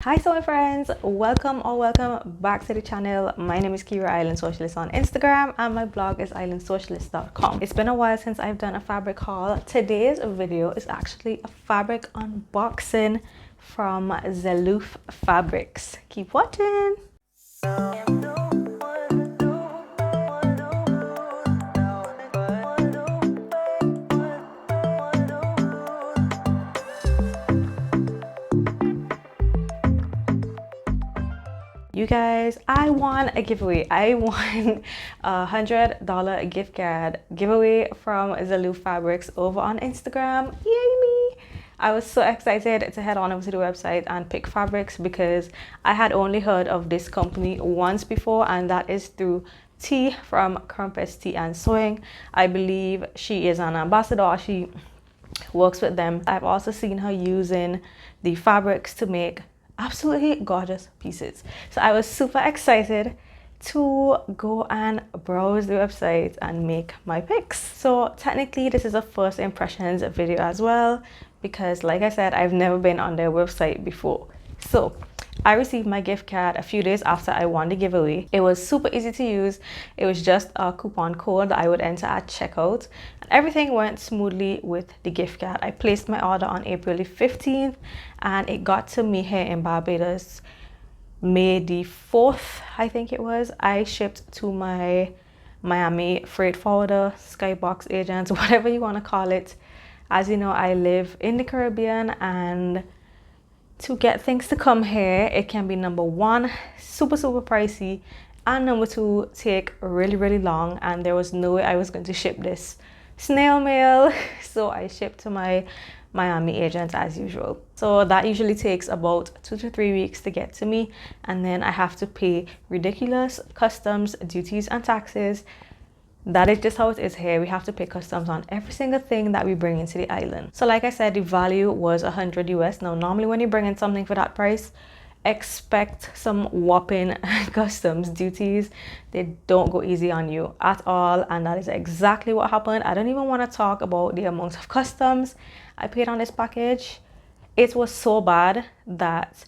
Hi, so my friends, welcome back to the channel. My name is Kira, Island Socialist on Instagram, and my blog is islandsocialist.com. It's been a while since I've done a fabric haul. Today's video is actually a fabric unboxing from Zelouf Fabrics. Keep watching. You guys, I won a giveaway. I won a $100 gift card giveaway from Zelouf Fabrics over on Instagram. Yay me! I was so excited to head on over to the website and pick fabrics because I had only heard of this company once before, and that is through T from Crumpets Tea and Sewing. I believe she is an ambassador. She works with them. I've also seen her using the fabrics to make absolutely gorgeous pieces. So I was super excited to go and browse the website and make my picks. So technically this is a first impressions video as well, because like I said, I've never been on their website before. So I received my gift card a few days after I won the giveaway. It was super easy to use. It was just a coupon code that I would enter at checkout. And everything went smoothly with the gift card. I placed my order on April the 15th and it got to me here in Barbados May the 4th, I think it was. I shipped to my Miami freight forwarder, skybox agent, whatever you want to call it. As you know, I live in the Caribbean, and to get things to come here, it can be number one, super pricey, and number two, take really long, and there was no way I was going to ship this snail mail. So I shipped to my Miami agent as usual. So that usually takes about 2 to 3 weeks to get to me, and then I have to pay ridiculous customs, duties, and taxes. That is just how it is here. We have to pay customs on every single thing that we bring into the island. So like I said, the value was 100 US. Now normally when you bring in something for that price, expect some whopping customs duties. They don't go easy on you at all, and that is exactly what happened. I don't even want to talk about the amount of customs I paid on this package. It was so bad that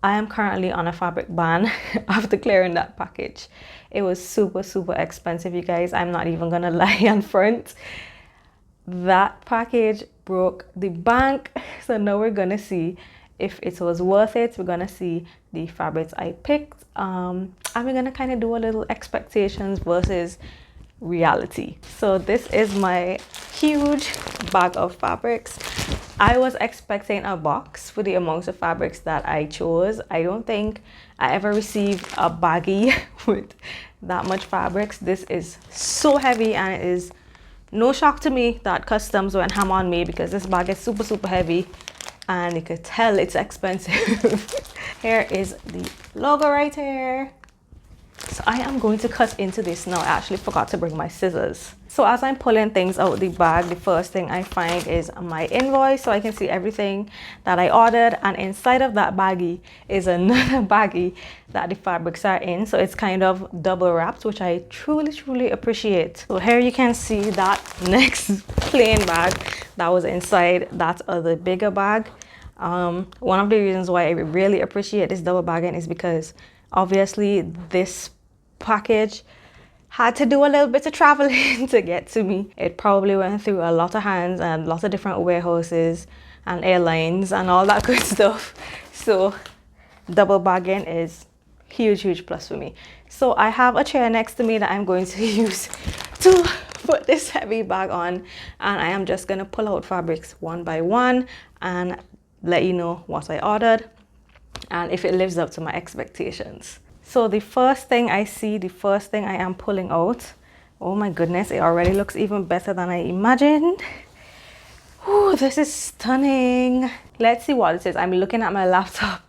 I am currently on a fabric ban after clearing that package. It was super expensive, you guys. I'm not even gonna lie on front. That package broke the bank. So now we're gonna see if it was worth it. We're gonna see the fabrics I picked, and we're gonna kind of do a little expectations versus reality. So this is my huge bag of fabrics. I was expecting a box for the amount of fabrics that I chose. I don't think I ever received a baggie with that much fabrics. This is so heavy, and it is no shock to me that customs went ham on me, because this bag is super heavy and you could tell it's expensive. Here is the logo right here. So I am going to cut into this now. I actually forgot to bring my scissors. So as I'm pulling things out the bag, the first thing I find is my invoice, so I can see everything that I ordered, and inside of that baggie is another baggie that the fabrics are in. So it's kind of double wrapped, which I truly appreciate. So here you can see that next plain bag that was inside that other bigger bag. One of the reasons why I really appreciate this double bagging is because obviously this package had to do a little bit of traveling to get to me. It probably went through a lot of hands and lots of different warehouses and airlines and all that good stuff. So double bagging is huge plus for me. So I have a chair next to me that I'm going to use to put this heavy bag on, and I am just going to pull out fabrics one by one and let you know what I ordered and if it lives up to my expectations. So the first thing I see, the first thing I am pulling out, oh my goodness, it already looks even better than I imagined. Ooh, this is stunning. Let's see what it is. I'm looking at my laptop.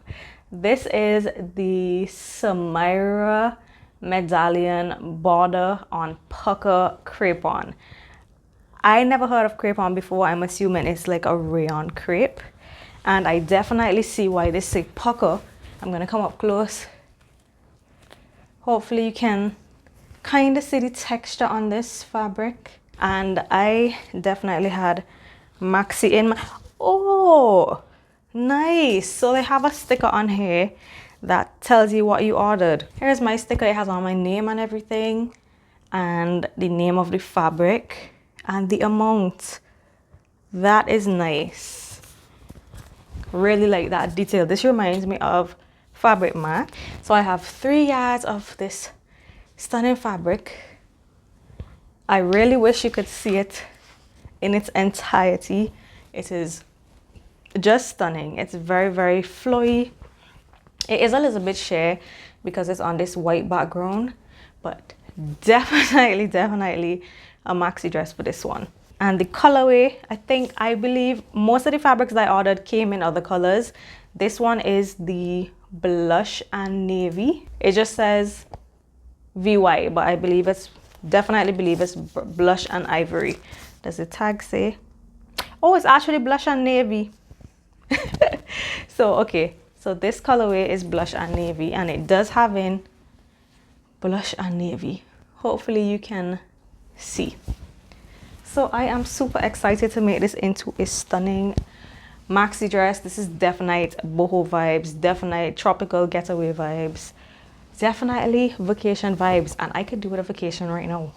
This is the Samira medallion border on pucker crepe-on. I never heard of crepe-on before. I'm assuming it's like a rayon crepe, and I definitely see why they say pucker. I'm gonna come up close. Hopefully you can kind of see the texture on this fabric, and I definitely had maxi in my, oh, Nice. So they have a sticker on here that tells you what you ordered. Here's my sticker. It has all my name and everything, and the name of the fabric and the amount. That is nice. Really like that detail. This reminds me of fabric mat. So I have 3 yards of this stunning fabric. I really wish you could see it in its entirety. It is just stunning. It's very, very flowy. It is a little bit sheer because it's on this white background, but definitely a maxi dress for this one. And the colorway, I believe most of the fabrics that I ordered came in other colors. This one is the blush and navy. It just says VY, but I believe definitely believe it's blush and ivory. Does the tag say? Oh, it's actually blush and navy. So okay, so this colorway is blush and navy, and it does have in blush and navy. Hopefully you can see. So I am super excited to make this into a stunning maxi dress. This is definite boho vibes, definite tropical getaway vibes, definitely vacation vibes, and I could do with a vacation right now.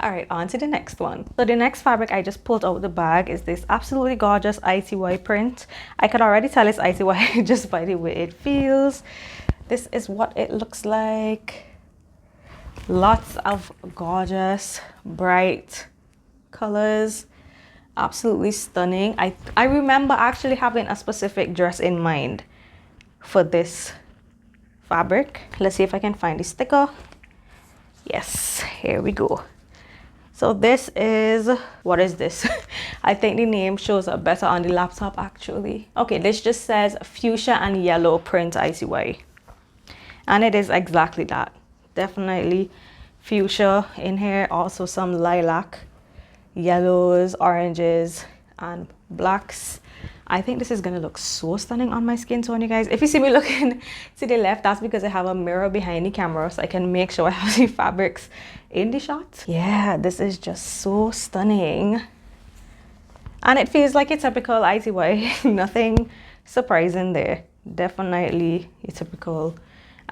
All right, on to the next one. So the next fabric I just pulled out the bag is this absolutely gorgeous ITY print. I could already tell it's ITY just by the way it feels. This is what it looks like. Lots of gorgeous, bright colors. Absolutely stunning. I remember actually having a specific dress in mind for this fabric. Let's see if I can find the sticker. Yes, here we go. So this is, what is this? I think the name shows up better on the laptop actually. Okay, this just says fuchsia and yellow print ITY. And it is exactly that. Definitely fuchsia in here, also some lilac, yellows, oranges, and blacks. I think this is gonna look so stunning on my skin tone, you guys. If you see me looking to the left, that's because I have a mirror behind the camera so I can make sure I have the fabrics in the shot. Yeah, this is just so stunning. And it feels like a typical ITY, nothing surprising there. Definitely a typical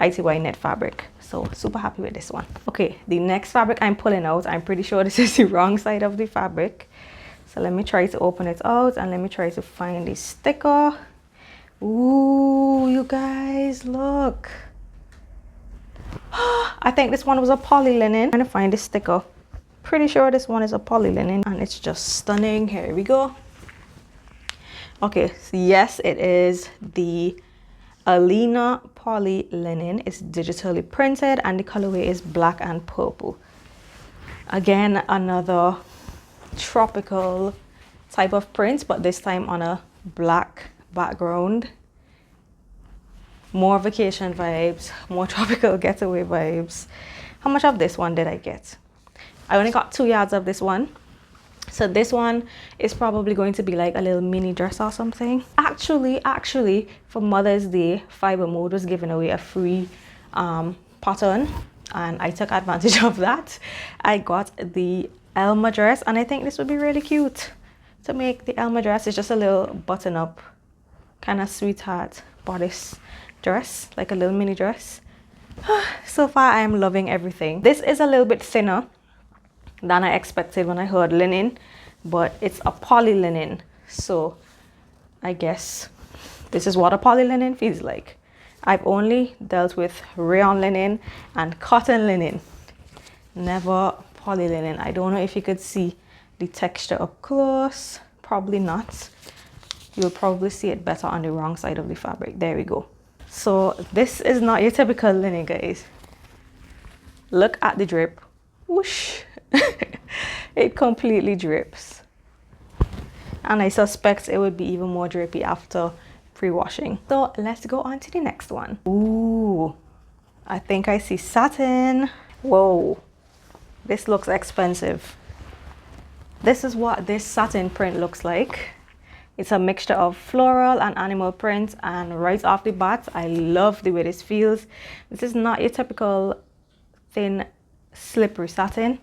ITY knit fabric. So super happy with this one. Okay, the next fabric I'm pulling out, I'm pretty sure this is the wrong side of the fabric. So let me try to open it out and let me try to find the sticker. Ooh, you guys, look. I think this one was a poly linen. I'm trying to find the sticker. Pretty sure this one is a poly linen and it's just stunning. Here we go. Okay, so yes, it is the Alina poly linen. It's digitally printed and the colorway is black and purple. Again, another tropical type of print, but this time on a black background. More vacation vibes, more tropical getaway vibes. How much of this one did I get? I only got 2 yards of this one. So this one is probably going to be like a little mini dress or something. Actually, for Mother's Day, Fiber Mode was giving away a free pattern, and I took advantage of that. I got the Elma dress, and I think this would be really cute to make the Elma dress. It's just a little button-up kind of sweetheart bodice dress, like a little mini dress. So far I am loving everything. This is a little bit thinner than I expected when I heard linen, but it's a poly linen, so I guess this is what a poly linen feels like. I've only dealt with rayon linen and cotton linen, never poly linen. I don't know if you could see the texture up close. Probably not. You'll probably see it better on the wrong side of the fabric. There we go. So this is not your typical linen, guys. Look at the drip. Whoosh. It completely drips, and I suspect it would be even more drippy after pre-washing. So let's go on to the next one. Ooh, I think I see satin. Whoa, this looks expensive. This is what this satin print looks like. It's a mixture of floral and animal print, and right off the bat, I love the way this feels. This is not your typical thin, slippery satin.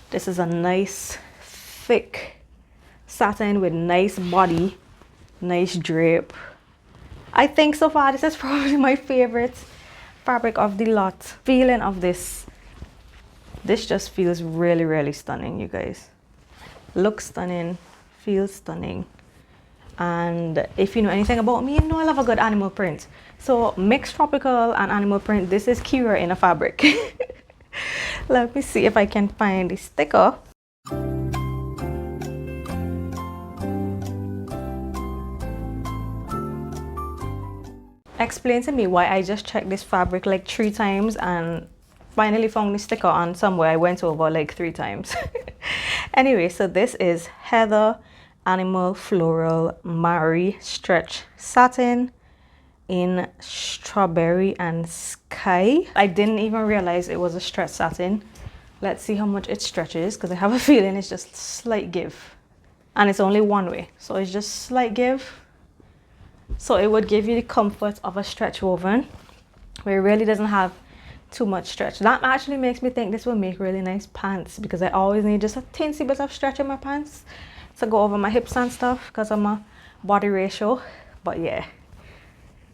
This is a nice, thick satin with nice body, Nice drape. I think so far this is probably my favorite fabric of the lot. Feeling of this just feels really, really stunning, you guys. Looks stunning, feels stunning. And if you know anything about me, you know I love a good animal print. So mixed tropical and animal print, this is cuter in a fabric. Let me see if I can find the sticker. Explain to me why I just checked this fabric like 3 times and finally found the sticker on somewhere I went over like 3 times. Anyway, so this is Heather Animal Floral Marie Stretch Satin in Strawberry and Sky. I didn't even realize it was a stretch satin. Let's see how much it stretches, because I have a feeling it's just slight give. And it's only one way, so it's just slight give. So it would give you the comfort of a stretch woven, where it really doesn't have too much stretch. That actually makes me think this will make really nice pants, because I always need just a teensy bit of stretch in my pants to go over my hips and stuff because of my body ratio. But yeah,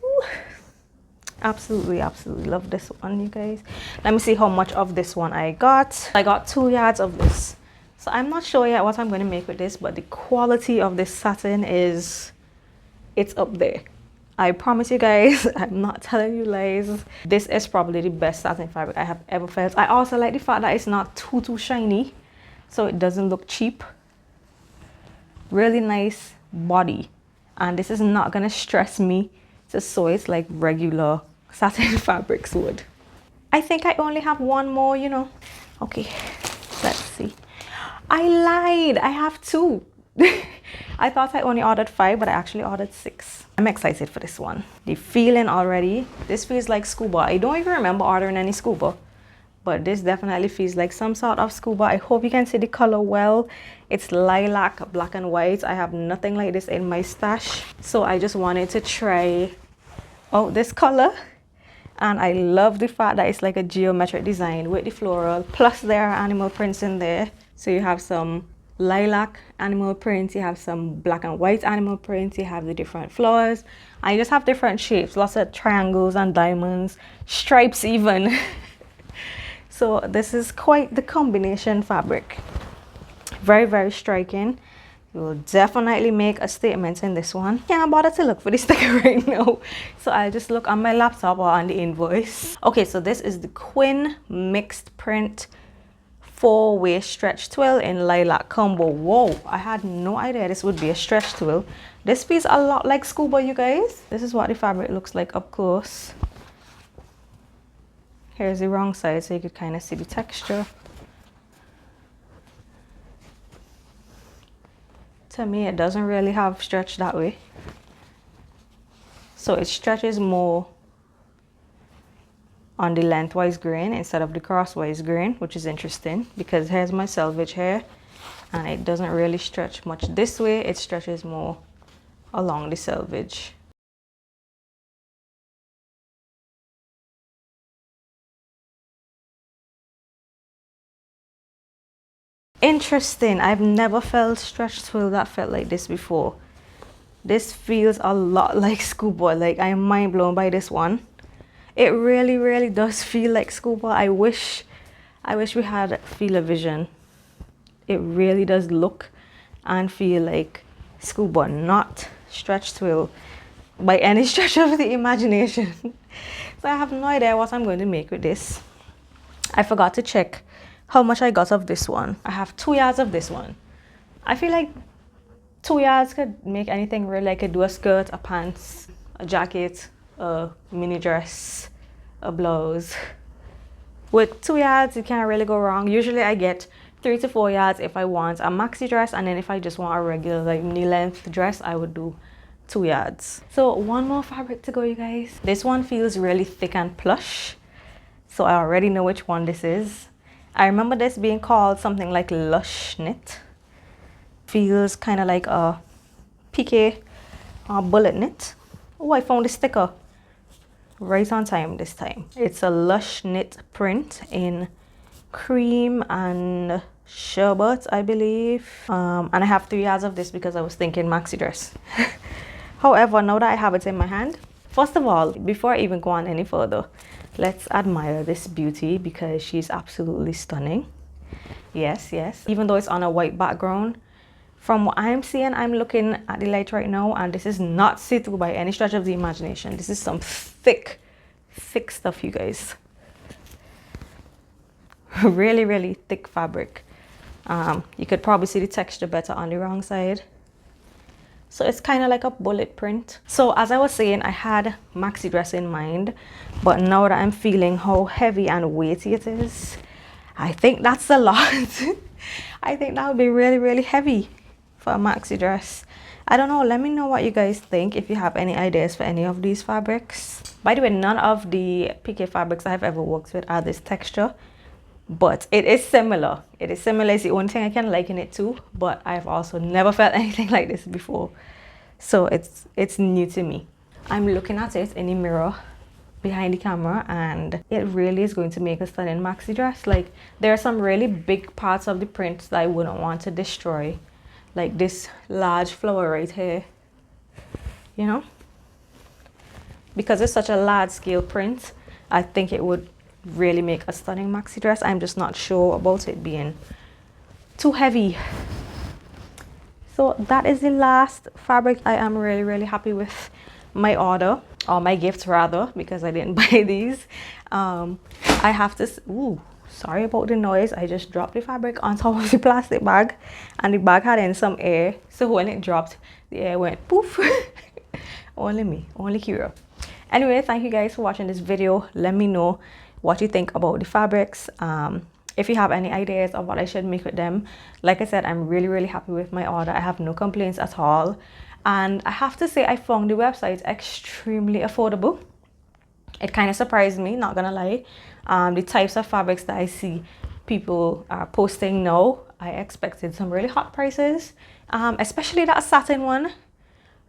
woo. Absolutely love this one, you guys. Let me see how much of this one I got. I got 2 yards of this, so I'm not sure yet what I'm going to make with this, but the quality of this satin is, it's up there. I promise you guys, I'm not telling you lies. This is probably the best satin fabric I have ever felt. I also like the fact that it's not too shiny, so it doesn't look cheap. Really nice body, and this is not gonna stress me to sew it like regular satin fabrics would. I think I only have one more, you know. Okay, let's see. I lied, I have 2. I thought I only ordered 5, but I actually ordered 6. I'm excited for this one. The feeling already, this feels like scuba. I don't even remember ordering any scuba, but this definitely feels like some sort of scuba. I hope you can see the color well. It's lilac, black and white. I have nothing like this in my stash, so I just wanted to try out this color. And I love the fact that it's like a geometric design with the floral, plus there are animal prints in there. So you have some lilac animal prints, you have some black and white animal prints, you have the different flowers, and you just have different shapes, lots of triangles and diamonds, stripes even. So this is quite the combination fabric. Very striking. You will definitely make a statement in this one. Can't bother to look for the sticker right now, so I'll just look on my laptop or on the invoice. Okay, so this is the Quinn mixed print 4-way stretch twill in lilac combo. Whoa, I had no idea this would be a stretch twill. This feels a lot like scuba, you guys. This is what the fabric looks like up close. Here's the wrong side so you could kind of see the texture. To me, it doesn't really have stretch that way, so it stretches more on the lengthwise grain instead of the crosswise grain, which is interesting because here's my selvage here and it doesn't really stretch much this way. It stretches more along the selvage. Interesting. I've never felt stretch twill that felt like this before. This feels a lot like scuba. Like, I am mind blown by this one. It really does feel like scuba. I wish we had Feel Vision. It really does look and feel like scuba, not stretch twill by any stretch of the imagination. So I have no idea what I'm going to make with this. I forgot to check how much I got of this one. I have 2 yards of this one. I feel like 2 yards could make anything really. I could do a skirt, a pants, a jacket, a mini dress, a blouse. With 2 yards, you can't really go wrong. Usually I get 3 to 4 yards if I want a maxi dress, and then if I just want a regular like knee length dress, I would do 2 yards. So one more fabric to go, you guys. This one feels really thick and plush, so I already know which one this is. I remember this being called something like lush knit. Feels kind of like a pique bullet knit. Oh, I found the sticker right on time this time. It's a lush knit print in cream and sherbet, I believe. And I have 3 yards of this because I was thinking maxi dress. However, now that I have it in my hand, first of all, before I even go on any further, let's admire this beauty because she's absolutely stunning. Yes, yes. Even though it's on a white background, from what I'm seeing, I'm looking at the light right now, and this is not see-through by any stretch of the imagination. This is some thick, thick stuff, you guys. Really, really thick fabric. You could probably see the texture better on the wrong side. So it's kind of like a bullet print. So as I was saying, I had maxi dress in mind, but now that I'm feeling how heavy and weighty it is, I think that's a lot. I think that would be really, really heavy for a maxi dress. I don't know, let me know what you guys think, if you have any ideas for any of these fabrics. By the way, none of the PK fabrics I've ever worked with are this texture, but it is similar. It is similar. It's the only thing I can liken it to, but I've also never felt anything like this before. So it's new to me. I'm looking at it in the mirror behind the camera, and it really is going to make a stunning maxi dress. Like, there are some really big parts of the print that I wouldn't want to destroy, like this large flower right here, you know, because it's such a large scale print. I think it would really make a stunning maxi dress. I'm just not sure about it being too heavy. So that is the last fabric. I am really, really happy with my order, or my gift rather, because I didn't buy these. I have to, ooh, sorry about the noise. I just dropped the fabric on top of the plastic bag, and the bag had in some air, so when it dropped, the air went poof. Only me, only Kira. Anyway, thank you guys for watching this video. Let me know what you think about the fabrics. If you have any ideas of what I should make with them. Like I said, I'm really, really happy with my order. I have no complaints at all, and I have to say I found the website extremely affordable. It kind of surprised me, not gonna lie. The types of fabrics that I see people are posting now, I expected some really hot prices, especially that satin one,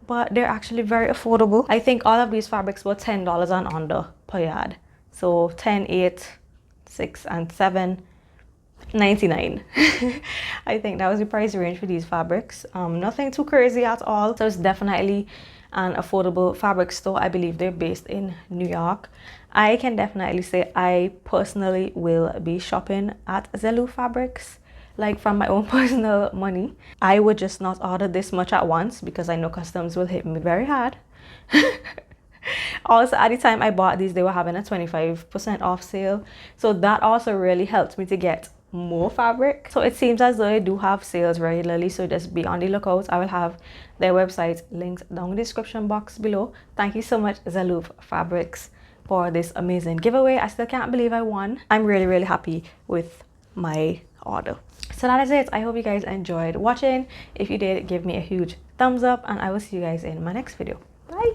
but they're actually very affordable. I think all of these fabrics were $10 and under per yard. So 10, 8, 6, and 7, 99. I think that was the price range for these fabrics. Nothing too crazy at all. So it's definitely an affordable fabric store. I believe they're based in New York. I can definitely say I personally will be shopping at Zelouf fabrics, like from my own personal money. I would just not order this much at once because I know customs will hit me very hard. Also, at the time I bought these, they were having a 25% off sale, so that also really helped me to get more fabric. So it seems as though they do have sales regularly, so just be on the lookout. I will have their website linked down in the description box below. Thank you so much, Zelouf Fabrics, for this amazing giveaway. I still can't believe I won. I'm really, really happy with my order. So that is it. I hope you guys enjoyed watching. If you did, give me a huge thumbs up, and I will see you guys in my next video. Bye.